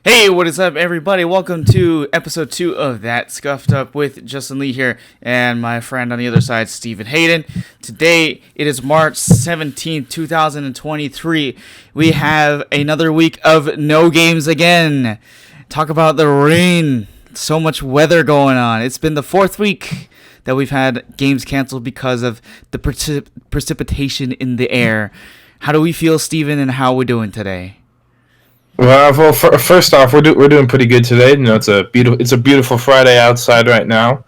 Hey, what is up, everybody? Welcome to episode 2 of That Scuffed Up with Justin Lee here and my friend on the other side, Stephen Hayden. Today, it is March 17th, 2023. We have another week of no games again. Talk about the rain. So much weather going on. It's been the fourth week that we've had games canceled because of the precipitation in the air. How do we feel, Stephen, and how are we doing today? First off, we're doing pretty good today. You know, it's a beautiful Friday outside right now.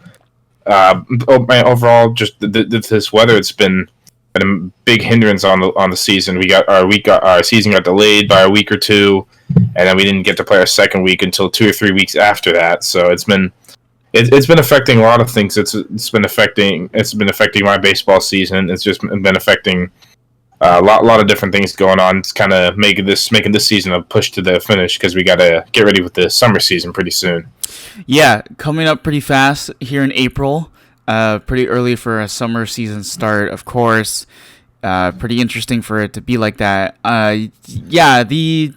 Overall, just this weather, it's been a big hindrance on the season. Our season got delayed by a week or two, and then we didn't get to play our second week until 2 or 3 weeks after that. So it's been affecting a lot of things. It's been affecting my baseball season. It's just been affecting a lot of different things going on. It's kind of making this season a push to the finish because we got to get ready with the summer season pretty soon. Yeah, coming up pretty fast here in April. Pretty early for a summer season start, of course. Pretty interesting for it to be like that. Yeah, the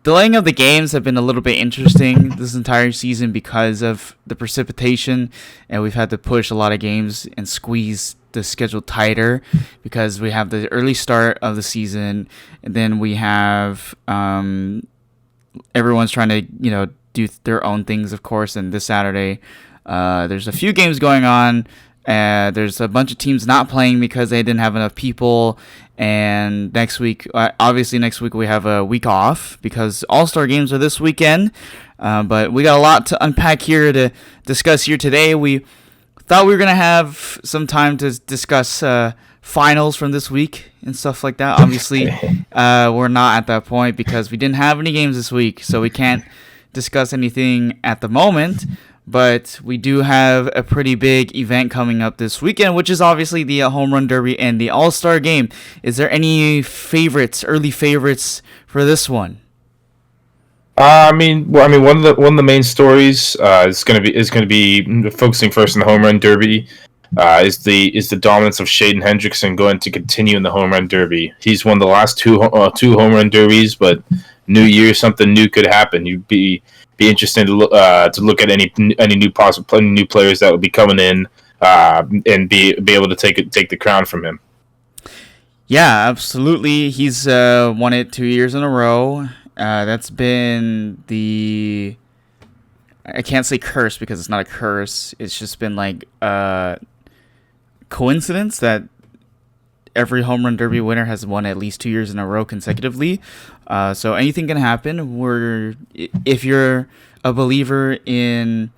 delaying of the games have been a little bit interesting this entire season because of the precipitation, and we've had to push a lot of games and squeeze the schedule tighter because we have the early start of the season, and then we have everyone's trying to do their own things, of course. And this Saturday, there's a few games going on. There's a bunch of teams not playing because they didn't have enough people. And next week we have a week off because All-Star games are this weekend. But we got a lot to unpack here to discuss here today. We thought we were going to have some time to discuss finals from this week and stuff like that. Obviously, we're not at that point because we didn't have any games this week, so we can't discuss anything at the moment. But we do have a pretty big event coming up this weekend, which is obviously the Home Run Derby and the All-Star Game. Is there any early favorites for this one? One of the main stories is going to be focusing first on the Home Run Derby. Is the dominance of Shaden Hendrickson going to continue in the Home Run Derby? He's won the last two Home Run Derbies, but New Year something new could happen. You'd be interesting to look at any new players that would be coming in and be able to take the crown from him. Yeah, absolutely. He's won it 2 years in a row. That's been I can't say curse because it's not a curse. It's just been like coincidence that every Home Run Derby winner has won at least 2 years in a row consecutively. So anything can happen. If you're a believer in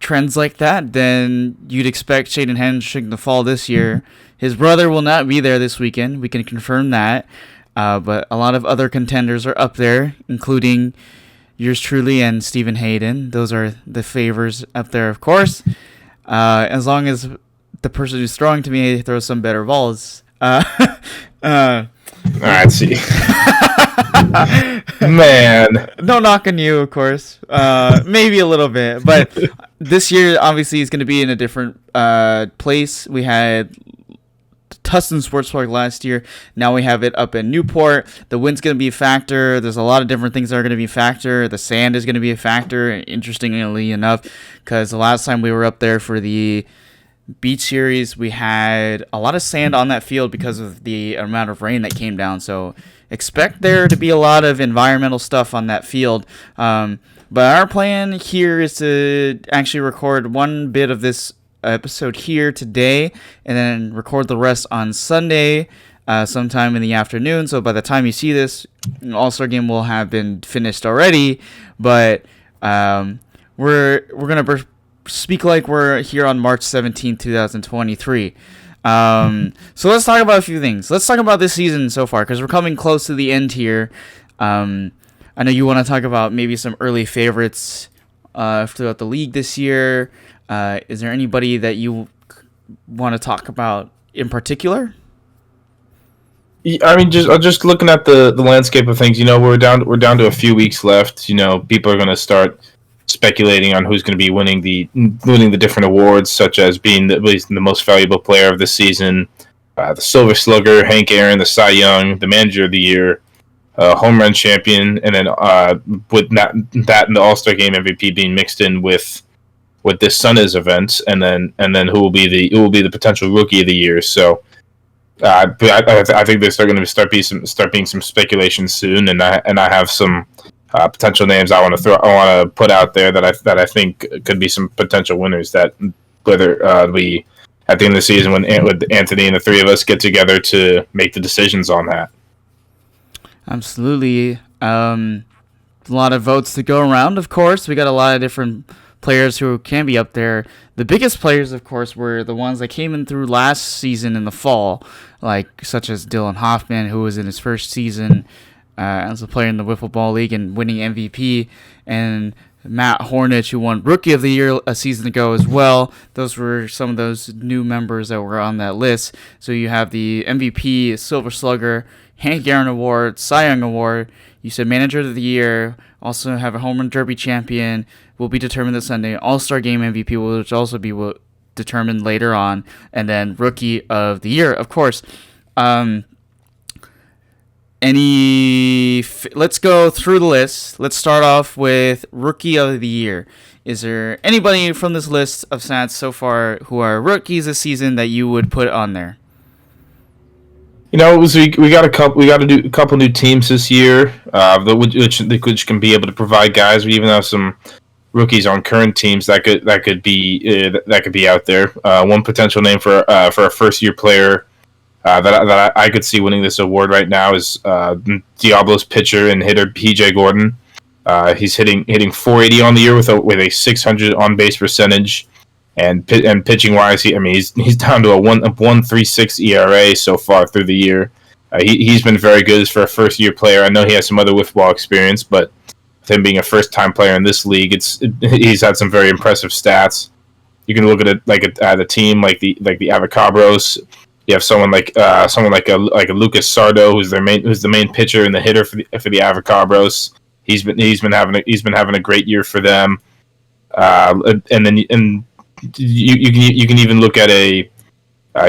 trends like that, then you'd expect Shaden Hendrickson to fall this year. His brother will not be there this weekend. We can confirm that. But a lot of other contenders are up there, including yours truly and Stephen Hayden. Those are the favors up there, of course. As long as the person who's throwing to me throws some better balls. All right, see. Man. No knock on you, of course. Maybe a little bit. But this year, obviously, is going to be in a different place. We had Tustin Sports Park last year. Now we have it up in Newport. The wind's going to be a factor. There's a lot of different things that are going to be a factor. The sand is going to be a factor, interestingly enough, because the last time we were up there for the Beach Series, we had a lot of sand on that field because of the amount of rain that came down. So expect there to be a lot of environmental stuff on that field. But our plan here is to actually record one bit of this episode here today and then record the rest on Sunday sometime in the afternoon. So by the time you see this, All-Star Game will have been finished already. But we're going to speak like we're here on March 17, 2023. So let's talk about a few things. Let's talk about this season so far because we're coming close to the end here. I know you want to talk about maybe some early favorites throughout the league this year. Is there anybody that you want to talk about in particular? I mean, just looking at the landscape of things, we're down to a few weeks left. People are going to start speculating on who's going to be winning the different awards, such as being the most valuable player of the season, the Silver Slugger, Hank Aaron, the Cy Young, the Manager of the Year, home run champion, and then with that and the All-Star Game MVP being mixed in with this Sundays event, and then who will be the potential Rookie of the Year. So I think there's going to start being some speculation soon, and I have some potential names I want to put out there that I think could be some potential winners. That whether we at the end of the season when Anthony and the three of us get together to make the decisions on that. Absolutely. A lot of votes to go around, of course. We got a lot of different players who can be up there. The biggest players, of course, were the ones that came in through last season in the fall, such as Dylan Hoffman, who was in his first season as a player in the Wiffle Ball League and winning MVP, and Matt Hornich, who won Rookie of the Year a season ago as well. Those were some of those new members that were on that list. So you have the MVP, Silver Slugger, Hank Aaron Award, Cy Young Award. You said Manager of the Year. Also have a Home Run Derby champion. Will be determined this Sunday. All-Star Game MVP, which will also be determined later on. And then Rookie of the Year, of course. Let's go through the list. Let's start off with Rookie of the Year. Is there anybody from this list of stats so far who are rookies this season that you would put on there? We got to do a couple new teams this year, which can be able to provide guys. We even have some rookies on current teams that could be out there. One potential name for a first year player that I could see winning this award right now is Diablo's pitcher and hitter PJ Gordon. He's hitting .480 on the year with a 600 on base percentage. And pitching wise, he's down to a 1.36 ERA so far through the year. He's been very good for a first year player. I know he has some other wiffle ball experience, but with him being a first time player in this league, he's had some very impressive stats. You can look at it at a team like the Avocabros. You have someone like a Lucas Sardo, who's the main pitcher and the hitter for the Avocabros. He's been having a great year for them. You can even look at a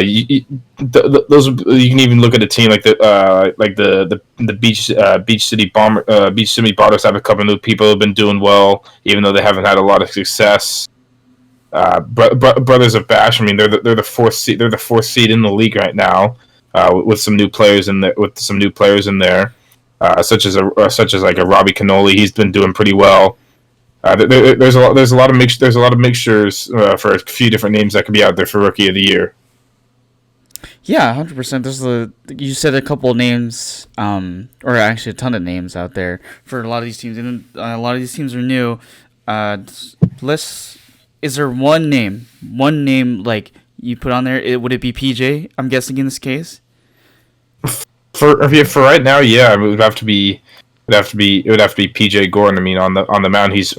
you can even look at a team like the Beach City Botters have a couple of new people who have been doing well, even though they haven't had a lot of success. Brothers of Bash, they're the fourth seed. They're the fourth seed in the league right now, with some new players in there. Such as like a Robbie Cannoli. He's been doing pretty well. There's a lot of mixtures for a few different names that could be out there for Rookie of the Year. Yeah, 100%. You said a couple of names, or actually a ton of names out there for a lot of these teams, and a lot of these teams are new. Is there one name like you put on there? Would it be PJ? I'm guessing in this case. For right now, yeah, it would have to be PJ Gordon. On the mound, he's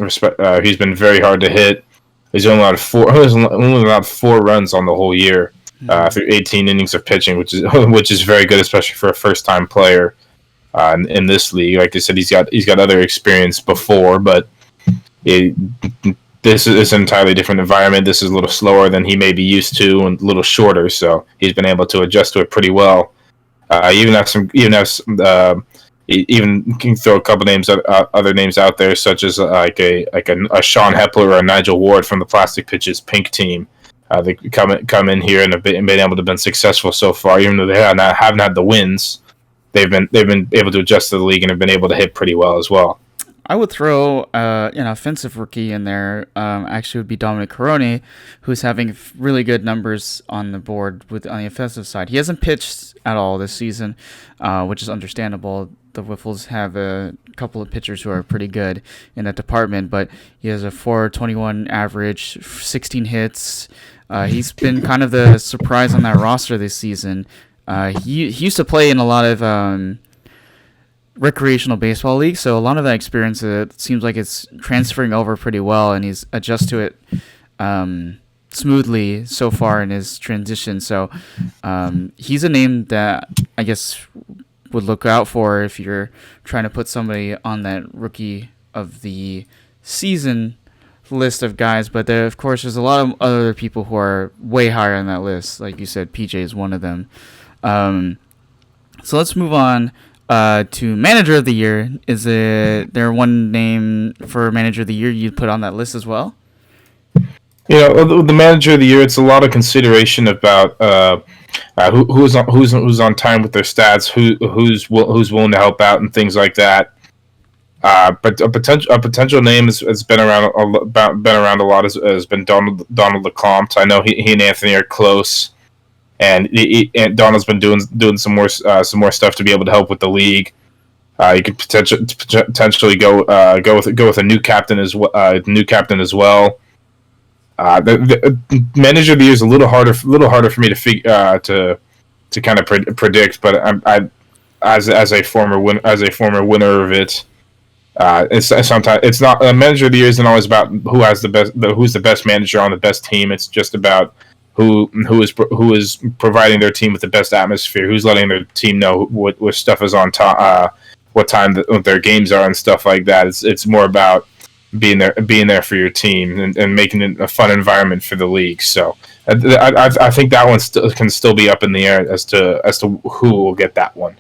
been very hard to hit. He's only allowed four runs on the whole year through 18 innings of pitching, which is very good, especially for a first time player in this league. Like I said, he's got other experience before, but this is an entirely different environment. This is a little slower than he may be used to and a little shorter, so he's been able to adjust to it pretty well. Even can throw a couple names, other names out there, such as a Sean Hepler or a Nigel Ward from the Plastic Pitches Pink team. They come in here and have been able to been successful so far, even though they haven't had the wins. They've been able to adjust to the league and have been able to hit pretty well as well. I would throw an offensive rookie in there. Actually, would be Dominic Carone, who's having really good numbers on the board on the offensive side. He hasn't pitched at all this season, which is understandable. The Wiffles have a couple of pitchers who are pretty good in that department, but he has a .421 average, 16 hits. He's been kind of the surprise on that roster this season. He used to play in a lot of recreational baseball leagues, so a lot of that experience seems like it's transferring over pretty well, and he's adjusted to it smoothly so far in his transition. So he's a name that I guess would look out for if you're trying to put somebody on that Rookie of the Season list of guys. But there, of course, there's a lot of other people who are way higher on that list. Like you said, PJ is one of them. So let's move on. to manager of the year, is there one name for manager of the year you'd put on that list as well? The manager of the year, it's a lot of consideration about who's on time with their stats, who's willing to help out and things like that. But a potential name has been around a lot has been Donald Lecomte. I know he and Anthony are close, and and Donald's been doing some more stuff to be able to help with the league. You could potentially go with a new captain as well. The manager of the year is a little harder for me to figure to kind of predict, but I as a former winner of it. It's sometimes it's not manager of the year isn't always about who's the best manager on the best team. It's just about who is providing their team with the best atmosphere, who's letting their team know what stuff is on top, what time their games are and stuff like that. It's more about being there for your team and making it a fun environment for the league. So I think that one can still be up in the air as to who will get that one.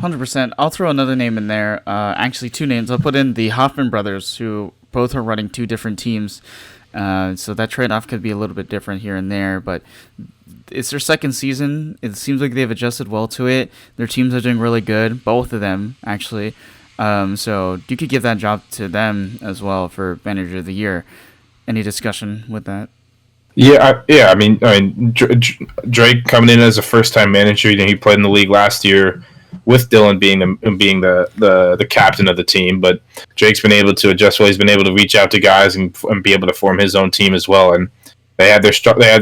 100%. I'll throw another name in there. Actually, two names. I'll put in the Hoffman brothers, who both are running two different teams. So that trade-off could be a little bit different here and there. But it's their second season. It seems like they've adjusted well to it. Their teams are doing really good. Both of them, actually. So you could give that job to them as well for manager of the year. Any discussion with that? Yeah. I mean, Drake coming in as a first-time manager. He played in the league last year with Dylan being the captain of the team, but Drake's been able to adjust well. He's been able to reach out to guys and be able to form his own team as well. And they had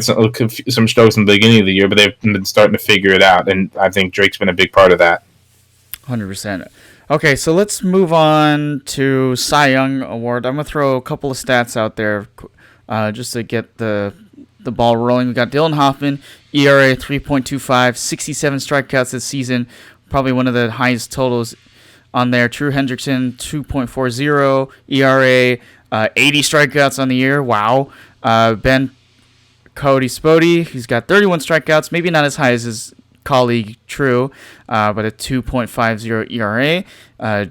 some struggles in the beginning of the year, but they've been starting to figure it out. And I think Drake's been a big part of that. 100%. Okay, so let's move on to Cy Young Award. I'm gonna throw a couple of stats out there, just to get the ball rolling. We got Dylan Hoffman, ERA 3.25, 67 strikeouts this season. Probably one of the highest totals on there. True Hendrickson, 2.40 ERA, 80 strikeouts on the year. Wow. Ben Cody Spody, he's got 31 strikeouts. Maybe not as high as his colleague True, but a 2.50 ERA.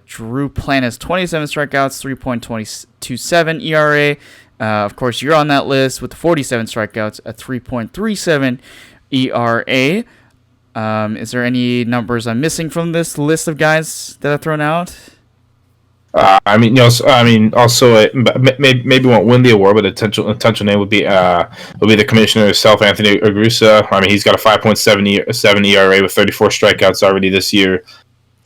Drew Planis, 27 strikeouts, 3.27 ERA. Of course, you're on that list with the 47 strikeouts, a 3.37 ERA. Is there any numbers I'm missing from this list of guys that I've thrown out? Also, maybe won't win the award, but a potential name would be the commissioner himself, Anthony Agusa. I mean, he's got a 5.7 ERA with 34 strikeouts already this year.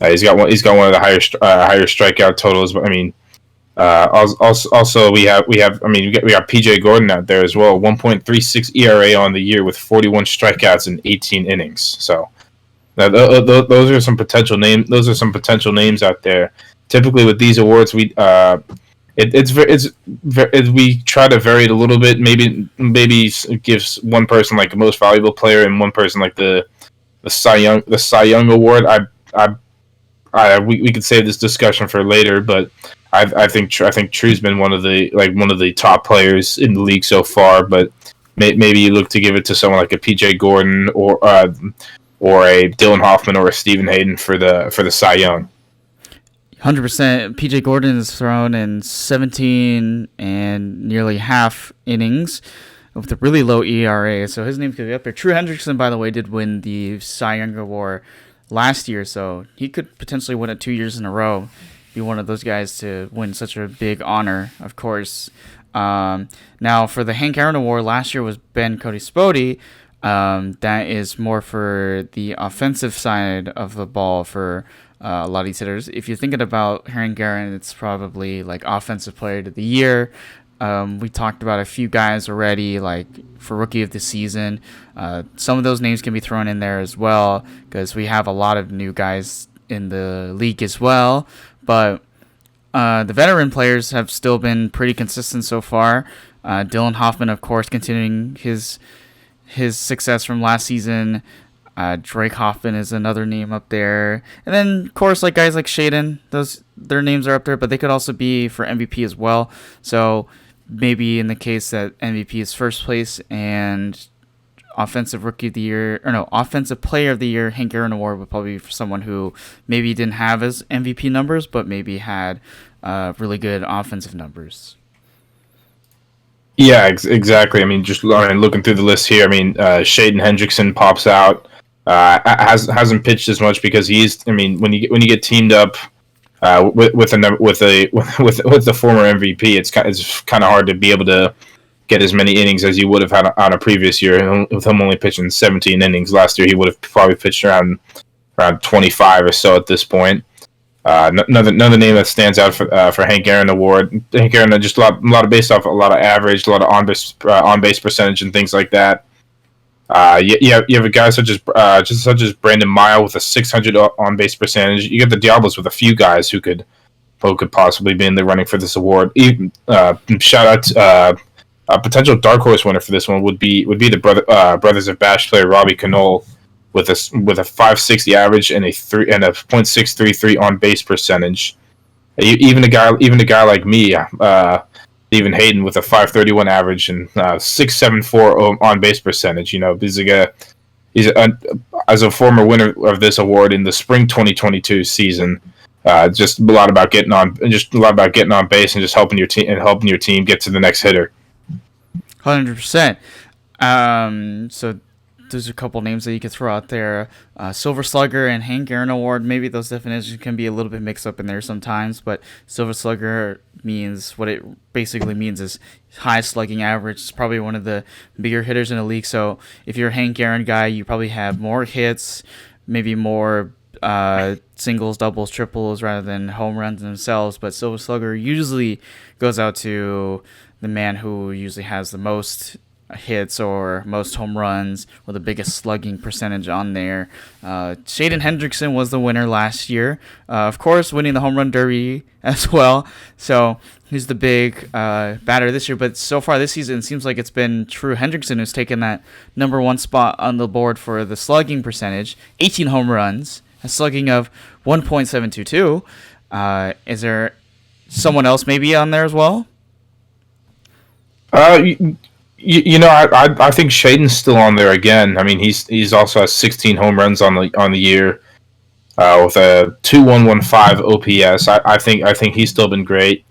He's got one of the higher strikeout totals. But I mean, also we got PJ Gordon out there as well, 1.36 ERA on the year with 41 strikeouts in 18 innings. So those are some potential names. Those are some potential names out there. Typically with these awards, we try to vary it a little bit. Maybe gives one person like the most valuable player and one person like the Cy Young award. We could save this discussion for later, but I think True's been one of the top players in the league so far. But maybe you look to give it to someone like a PJ Gordon or a Dylan Hoffman or a Stephen Hayden for the Cy Young. 100%. PJ Gordon is thrown in 17 and nearly half innings with a really low ERA, so his name could be up there. True Hendrickson, by the way, did win the Cy Young Award last year, so he could potentially win it 2 years in a row. Be one of those guys to win such a big honor, of course. Now, for the Hank Aaron Award, last year was Ben Cody Spody. That is more for the offensive side of the ball for a lot of these hitters. If you're thinking about Hank Aaron, it's probably like Offensive Player of the Year. We talked about a few guys already, like for Rookie of the Season. Some of those names can be thrown in there as well because we have a lot of new guys in the league as well. But the veteran players have still been pretty consistent so far. Dylan Hoffman, of course, continuing his success from last season. Drake Hoffman is another name up there. And then, of course, like guys like Shaden, their names are up there, but they could also be for MVP as well. So maybe in the case that MVP is first place and offensive rookie of the year, or no, offensive player of the year, Hank Aaron Award would probably be for someone who maybe didn't have his MVP numbers, but maybe had really good offensive numbers. Yeah, exactly. I mean, just looking through the list here, I mean, Shaden Hendrickson pops out. Hasn't pitched as much because he's. I mean, when you get teamed up with the former MVP, it's kind of hard to be able to get as many innings as you would have had on a previous year. With him only pitching 17 innings last year, he would have probably pitched around 25 or so at this point. Another name that stands out for Hank Aaron Award. Hank Aaron just a lot of based off a lot of average, a lot of on base percentage and things like that. You have a guy such as Brandon Mile with a 600 on base percentage. You get the Diablos with a few guys who could possibly be in the running for this award. Even, shout out a potential dark horse winner for this one would be the Brothers of Bash player Robbie Knoll with a 560 average and a .633 on base percentage. Even a guy like me, Stephen Hayden with a 531 average and 674 on base percentage. You know, as a former winner of this award in the spring 2022 season. Just a lot about getting on base and just helping your team get to the next hitter. 100%. So there's a couple names that you could throw out there. Silver Slugger and Hank Aaron Award. Maybe those definitions can be a little bit mixed up in there sometimes, but Silver Slugger means what it basically means is high slugging average. It's probably one of the bigger hitters in the league. So if you're a Hank Aaron guy, you probably have more hits, maybe more singles, doubles, triples rather than home runs themselves. But Silver Slugger usually goes out to the man who usually has the most hits or most home runs or the biggest slugging percentage on there. Shaden Hendrickson was the winner last year, of course winning the home run derby as well, so he's the big batter this year. But so far this season it seems like it's been True Hendrickson who's taken that number one spot on the board for the slugging percentage. 18 home runs, a slugging of 1.722. Is there someone else maybe on there as well? I think Shaden's still on there again. I mean, he's also has 16 home runs on the year, with a 2.115 OPS. I think he's still been great.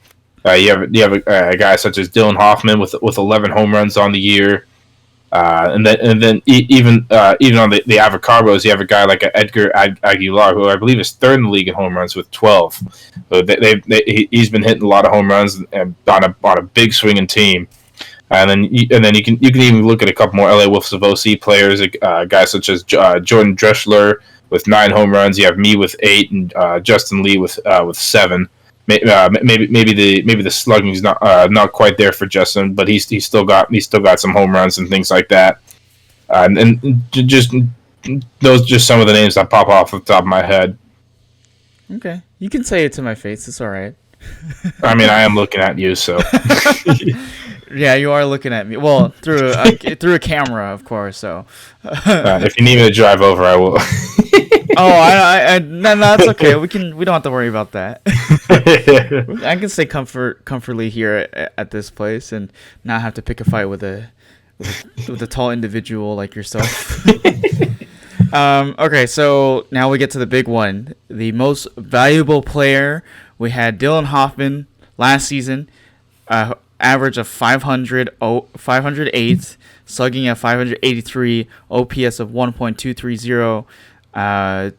You have a guy such as Dylan Hoffman with 11 home runs on the year, and then even on the Avocarbos, you have a guy like Edgar Aguilar, who I believe is third in the league in home runs with 12. So he's been hitting a lot of home runs and on a big swinging team. And then you can even look at a couple more LA Wolves of OC players, guys such as Jordan Dreschler with 9 home runs. You have me with 8 and Justin Lee with 7. Maybe the slugging's not quite there for Justin, but he's still got some home runs and things like that. And just those just some of the names that pop off the top of my head. Okay, you can say it to my face. It's all right. I mean, I am looking at you, so. Yeah, you are looking at me. Well, through a camera, of course. So, if you need me to drive over, I will. No, it's okay. We don't have to worry about that. I can stay comfortably here at this place and not have to pick a fight with a tall individual like yourself. Okay, so now we get to the big one, the most valuable player. We had Dylan Hoffman last season. Average of 508, slugging at 583, OPS of 1.230, had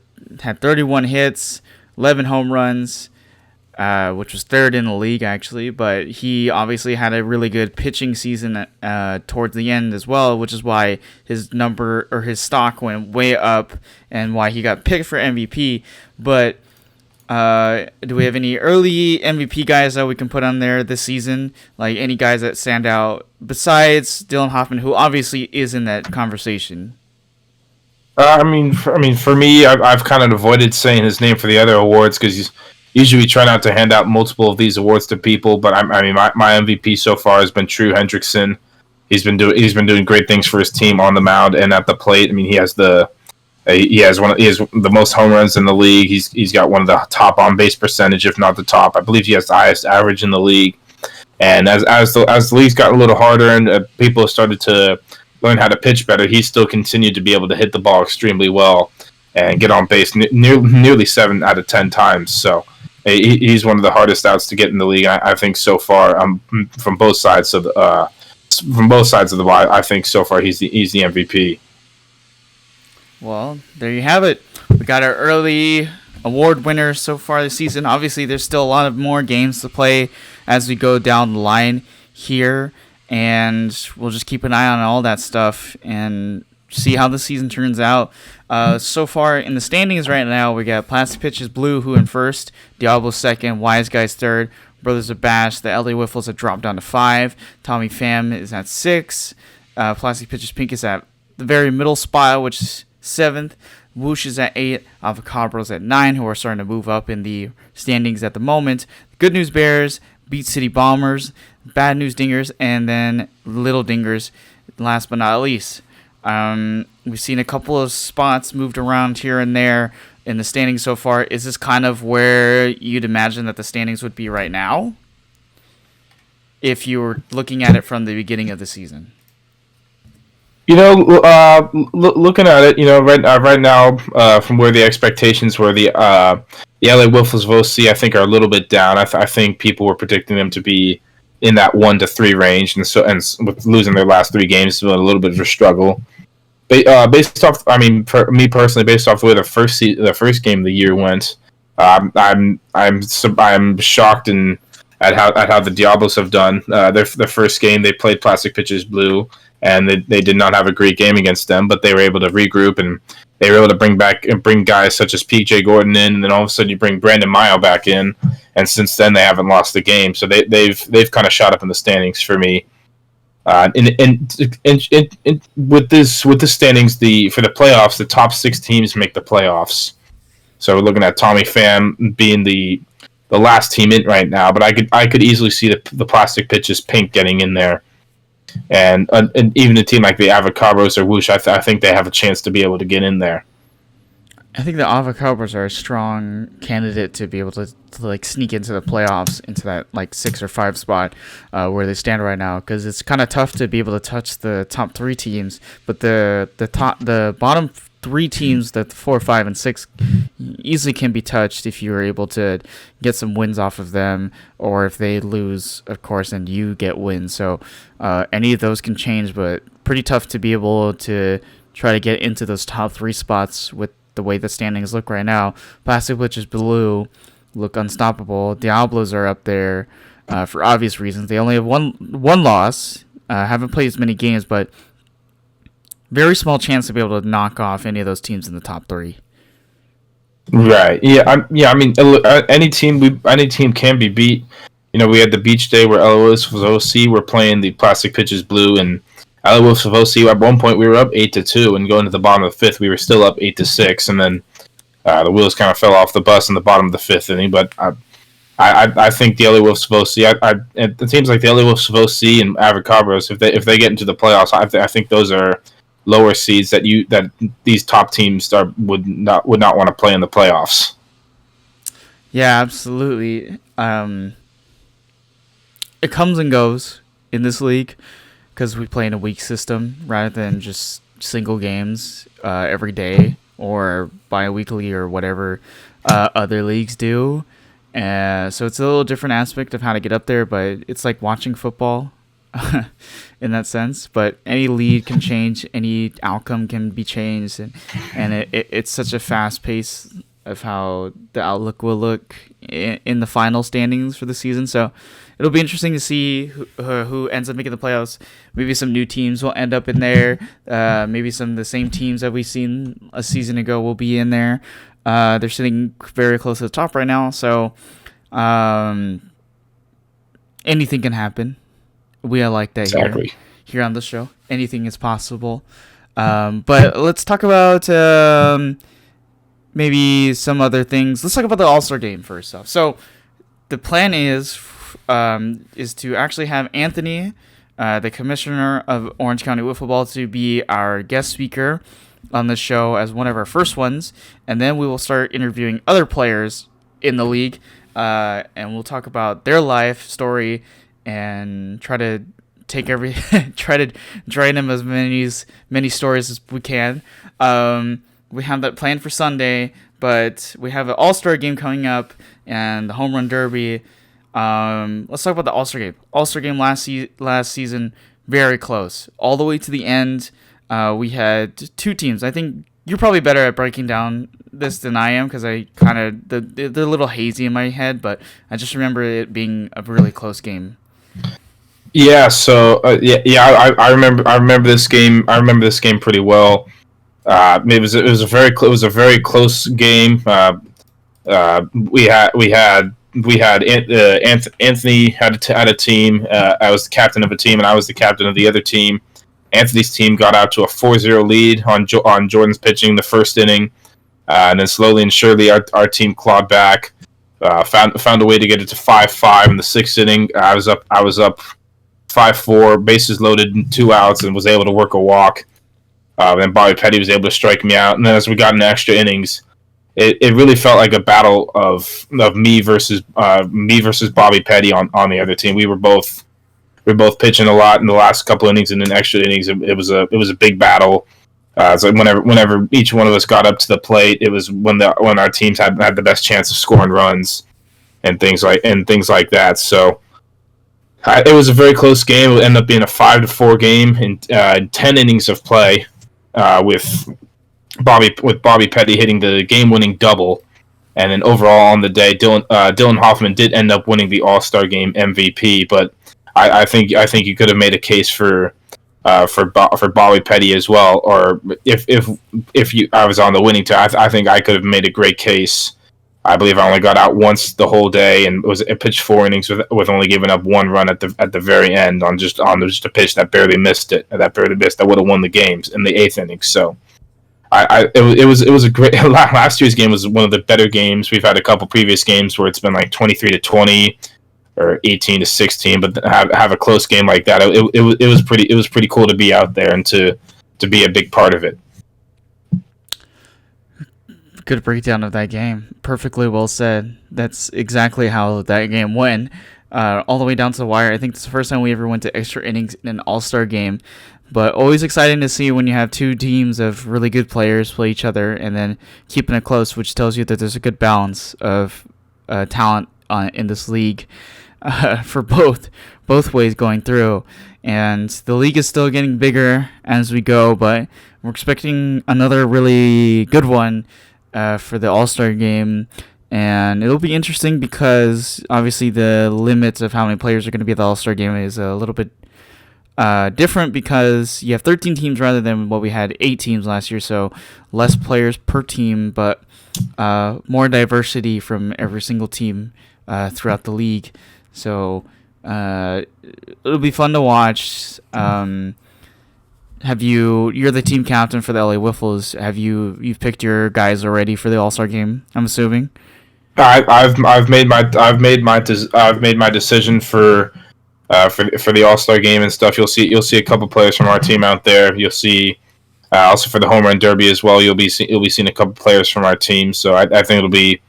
31 hits, 11 home runs, which was third in the league actually, but he obviously had a really good pitching season towards the end as well, which is why his number or his stock went way up and why he got picked for MVP. But do we have any early MVP guys that we can put on there this season? Like any guys that stand out besides Dylan Hoffman, who obviously is in that conversation? For me, I've kind of avoided saying his name for the other awards because usually we try not to hand out multiple of these awards to people. But my MVP so far has been True Hendrickson. He's been doing great things for his team on the mound and at the plate. I mean, he has the most home runs in the league. He's got one of the top on base percentage, if not the top. I believe he has the highest average in the league. And as the league's gotten a little harder and people have started to learn how to pitch better, he still continued to be able to hit the ball extremely well and get on base nearly 7 out of 10 times. So he's one of the hardest outs to get in the league. I think so far, from both sides of the ball, I think so far he's the MVP. Well, there you have it. We got our early award winners so far this season. Obviously, there's still a lot of more games to play as we go down the line here, and we'll just keep an eye on all that stuff and see how the season turns out. So far in the standings right now, we got Plastic Pitches Blue, who in first, Diablo second, Wise Guys third, Brothers of Bash, the LA Whiffles have dropped down to 5, Tommy Pham is at 6, Plastic Pitches Pink is at the very middle spot, which is 7th. Whoosh is at 8. Avocabros at 9, who are starting to move up in the standings at the moment. Good News Bears, Beat City Bombers, Bad News Dingers, and then Little Dingers, last but not least. We've seen a couple of spots moved around here and there in the standings so far. Is this kind of where you'd imagine that the standings would be right now, if you were looking at it from the beginning of the season? Looking at it, right now, from where the expectations were, the LA Whiffles of OC, I think, are a little bit down. I think people were predicting them to be in that 1-3 range, and with losing their last 3 games, it's been a little bit of a struggle. Based off, for me personally, based off where the first game of the year went, I'm shocked at how the Diablos have done. Their first game, they played Plastic Pitches Blue, and they did not have a great game against them, but they were able to regroup, and they were able to bring guys such as PJ Gordon in, and then all of a sudden you bring Brandon Mayo back in, and since then they haven't lost the game. So they've kind of shot up in the standings for me. With the standings, for the playoffs, the top 6 teams make the playoffs. So we're looking at Tommy Pham being the last team in right now, but I could easily see the Plastic Pitches Pink getting in there. And even a team like the Avocabros or Whoosh, I think they have a chance to be able to get in there. I think the Avocabros are a strong candidate to be able to sneak into the playoffs, into that 6 or 5 spot where they stand right now, because it's kind of tough to be able to touch the top 3 teams, but the bottom 3 teams, the 4, 5, and 6, easily can be touched if you are able to get some wins off of them, or if they lose, of course, and you get wins. So any of those can change, but pretty tough to be able to try to get into those top 3 spots with the way the standings look right now. Plastic Pitches Blue look unstoppable. Diablos are up there for obvious reasons. They only have one loss, haven't played as many games, but very small chance to be able to knock off any of those teams in the top 3. Right. Yeah. Any team can be beat. We had the beach day where LOS was OC. We're playing the Plastic Pitches Blue, and LOS of OC. At one point, we were up 8-2, and going to the bottom of the 5th, we were still up 8-6, and then the wheels kind of fell off the bus in the bottom of the 5th inning. But I think the LA Wolves of OC, the teams like the LA Wolves of OC and Avocabros, if they get into the playoffs, I think those are lower seeds that these top teams would not want to play in the playoffs. Yeah, absolutely. It comes and goes in this league because we play in a week system rather than just single games every day or bi-weekly or whatever other leagues do. So it's a little different aspect of how to get up there, but it's like watching football in that sense. But any lead can change, any outcome can be changed, and it's such a fast pace of how the outlook will look in the final standings for the season. So it'll be interesting to see who ends up making the playoffs. Maybe some new teams will end up in there. Maybe some of the same teams that we've seen a season ago will be in there. They're sitting very close to the top right now, so anything can happen. We are like that exactly. here on the show. Anything is possible. But let's talk about maybe some other things. Let's talk about the All-Star Game first off. So the plan is to actually have Anthony, the commissioner of Orange County Wiffle Ball, to be our guest speaker on the show as one of our first ones, and then we will start interviewing other players in the league, and we'll talk about their life story and try to take try to drain him as many stories as we can. We have that planned for Sunday, but we have an All-Star game coming up and the Home Run Derby. Let's talk about the All-Star game. All-Star game last season, very close, all the way to the end. We had two teams. I think you're probably better at breaking down this than I am because I kind of they're a little hazy in my head, but I just remember it being a really close game. Yeah. So I remember this game. I remember this game pretty well. It was a very close game. We had Anthony had a team. I was the captain of a team, and I was the captain of the other team. Anthony's team got out to a 4-0 lead on Jordan's pitching the first inning, and then slowly and surely our team clawed back. Found a way to get it to 5-5 in the sixth inning. I was up 5-4, bases loaded, and 2 outs, and was able to work a walk. Then Bobby Petty was able to strike me out, and then as we got in extra innings, it really felt like a battle of me versus Bobby Petty on the other team. We were both pitching a lot in the last couple innings, and in extra innings, it was a big battle. So whenever each one of us got up to the plate, it was when our teams had the best chance of scoring runs and things like that. So it was a very close game. It would end up being a 5-4 game in 10 innings of play, with Bobby Petty hitting the game-winning double, and then overall on the day, Dylan Hoffman did end up winning the All-Star Game MVP. But I think you could have made a case for Bobby Petty as well. Or if I was on the winning team, I think I could have made a great case. I believe I only got out once the whole day, and it pitched 4 innings with only giving up 1 run at the very end on just a pitch that barely missed it. That would have won the games in the 8th inning. So it was a great. Last year's game was one of the better games. We've had a couple previous games where it's been like 23-20 or 18-16, but have a close game like that. It was pretty cool to be out there and to be a big part of it. Good breakdown of that game. Perfectly well said. That's exactly how that game went. All the way down to the wire. I think it's the first time we ever went to extra innings in an All-Star game. But always exciting to see when you have two teams of really good players play each other and then keeping it close, which tells you that there's a good balance of talent in this league for both ways going through. And the league is still getting bigger as we go, but we're expecting another really good one for the All-Star game. And it'll be interesting because obviously the limits of how many players are going to be at the All-Star game is a little bit different because you have 13 teams rather than what we had 8 teams last year, so less players per team, but more diversity from every single team throughout the league. So it'll be fun to watch. You're the team captain for the LA Wiffles. You've picked your guys already for the All-Star game, I'm assuming? I've made my decision for the All-Star game and stuff. You'll see a couple players from our team out there. You'll see also for the Home Run Derby as well. You'll be seeing a couple players from our team. So I think it'll be.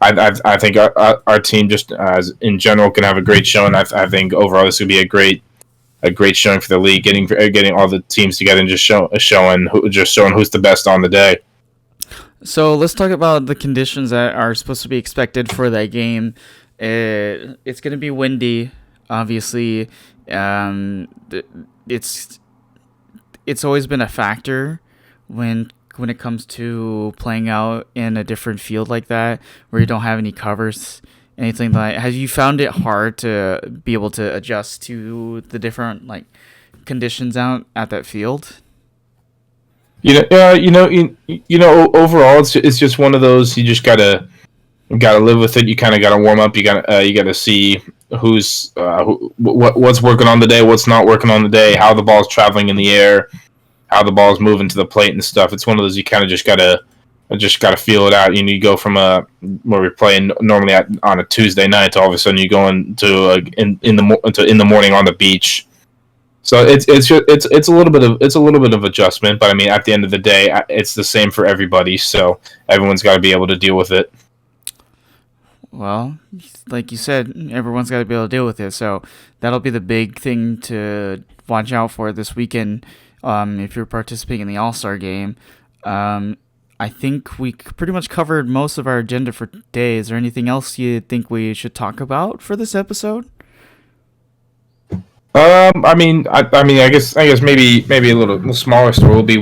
I think our team just as in general can have a great showing. I think overall this will be a great showing for the league. Getting all the teams together and just showing who's the best on the day. So let's talk about the conditions that are supposed to be expected for that game. It's going to be windy, obviously. It's always been a factor when it comes to playing out in a different field like that, where you don't have any covers, anything like. Have you found it hard to be able to adjust to the different conditions out at that field? Overall, it's just one of those. You just gotta live with it. You kind of gotta warm up. You gotta see who's what's working on the day, what's not working on the day, how the ball's traveling in the air, how the ball's moving to the plate and stuff. It's one of those you kind of just gotta feel it out. You go from where we're playing normally on a Tuesday night to all of a sudden you go into in the morning on the beach. So it's a little bit of adjustment, but I mean at the end of the day it's the same for everybody. So everyone's got to be able to deal with it. Well, like you said, everyone's got to be able to deal with it. So that'll be the big thing to watch out for this weekend. If you're participating in the All-Star game, I think we pretty much covered most of our agenda for today. Is there anything else you think we should talk about for this episode? I guess maybe a little smaller story will be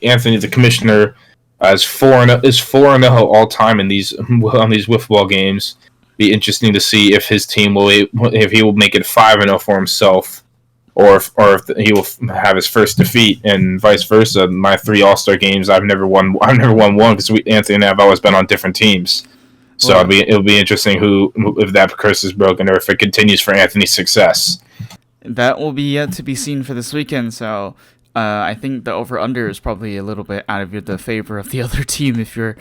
Anthony, the commissioner, is 4-0 all time in these on these wiffle ball games. Be interesting to see if his team if he will make it 5-0 for himself, or if he will have his first defeat, and vice versa. My 3 All-Star games, I've never won one because Anthony and I have always been on different teams. So Well, it'll be interesting if that curse is broken or if it continues for Anthony's success. that will be yet to be seen for this weekend. So I think the over/under is probably a little bit out of the favor of the other team if you're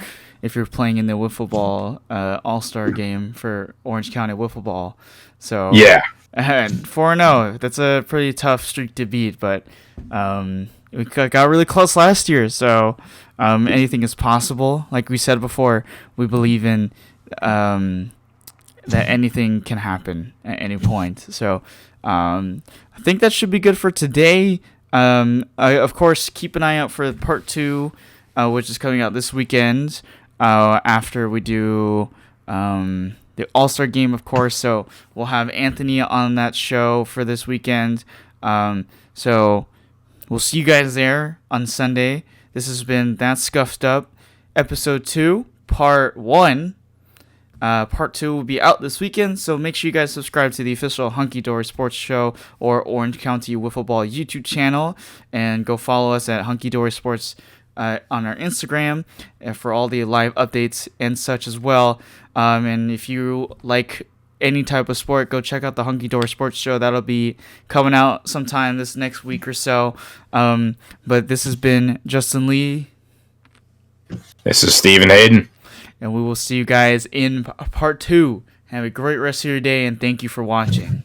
playing in the wiffle ball All-Star game for Orange County wiffle ball. So Yeah, and 4-0, that's a pretty tough streak to beat, but we got really close last year, so anything is possible. Like we said before, we believe in that anything can happen at any point. So I think that should be good for today. Of course, keep an eye out for part 2, which is coming out this weekend after we do the All-Star game, of course. So we'll have Anthony on that show for this weekend. So we'll see you guys there on Sunday. This has been That's Scuffed Up, episode 2, part 1. Part 2 will be out this weekend, so make sure you guys subscribe to the official Hunky Dory Sports Show or Orange County Wiffle Ball YouTube channel, and go follow us at Hunky Dory Sports on our Instagram for all the live updates and such as well. And if you like any type of sport, go check out the Hunky Dory Sports Show. That'll be coming out sometime this next week or so. But this has been Justin Lee. this is Stephen Hayden. And we will see you guys in part 2. Have a great rest of your day, and thank you for watching.